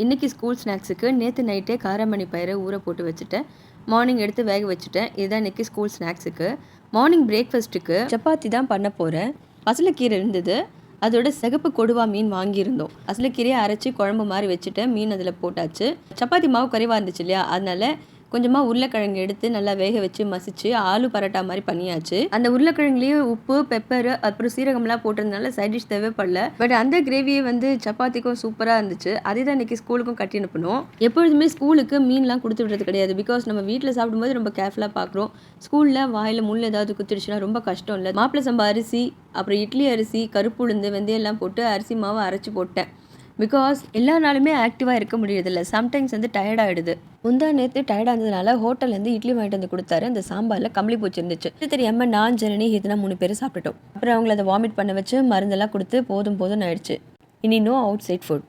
இன்றைக்கி ஸ்கூல் ஸ்நாக்ஸுக்கு நேற்று நைட்டே காராமணி பயிரை ஊற போட்டு வச்சுட்டேன். மார்னிங் எடுத்து வேக வச்சுட்டேன். இதுதான் இன்றைக்கி ஸ்கூல் ஸ்நாக்ஸுக்கு. மார்னிங் பிரேக்ஃபாஸ்ட்டுக்கு சப்பாத்தி தான் பண்ண போகிறேன். பசலைக்கீரை இருந்தது, அதோட சிகப்பு கொடுவா மீன் வாங்கியிருந்தோம். பசலைக்கீரையை அரைச்சி குழம்பு மாதிரி வச்சுட்டேன். மீன் அதில் போட்டாச்சு. சப்பாத்தி மாவு குறைவாக இருந்துச்சு இல்லையா, அதனால் கொஞ்சமாக உருளைக்கிழங்கு எடுத்து நல்லா வேக வச்சு மசிச்சு ஆலு பரோட்டா மாதிரி பண்ணியாச்சு. அந்த உருளைக்கிழங்குலேயே உப்பு, பெப்பர், அப்புறம் சீரகம்லாம் போட்டிருந்தனால சைட் டிஷ் தேவைப்படல. பட் அந்த கிரேவியை சப்பாத்திக்கும் சூப்பராக இருந்துச்சு. அதே தான் இன்றைக்கி ஸ்கூலுக்கும் கட்டி அனுப்பணும். எப்பொழுதுமே ஸ்கூலுக்கு மீன்லாம் கொடுத்து விடுறது கிடையாது. பிகாஸ் நம்ம வீட்டில் சாப்பிடும்போது ரொம்ப கேர்ஃபுல்லாக பார்க்குறோம். ஸ்கூலில் வாயில் முள் ஏதாவது குத்திடுச்சுன்னா ரொம்ப கஷ்டம் இல்லை. மாப்பிள்ளை சம்பா அரிசி, அப்புறம் இட்லி அரிசி, கருப்பு உளுந்து, வெந்தயம் எல்லாம் போட்டு அரிசி மாவை அரைச்சி போட்டேன். பிகாஸ் எல்லா நாளுமே ஆக்டிவாக இருக்க முடியறதில்ல. சம்டைம்ஸ் டயர்டாகிடுது. முந்தா நேற்று டயர்டாக இருந்ததுனால ஹோட்டல்லேருந்து இட்லி வாங்கிட்டு வந்து கொடுத்தாரு. அந்த சாம்பாரில் கம்பளி பூச்சி இருந்துச்சு. தெரியாமல் நான், ஜனனி, இதுனா 3 பேர் சாப்பிட்டுட்டோம். அப்புறம் அவங்கள அதை வாமிட் பண்ண வச்சு மருந்தெல்லாம் கொடுத்து போதும் ஆயிடுச்சு. இனி நோ அவுட் சைட் ஃபுட்.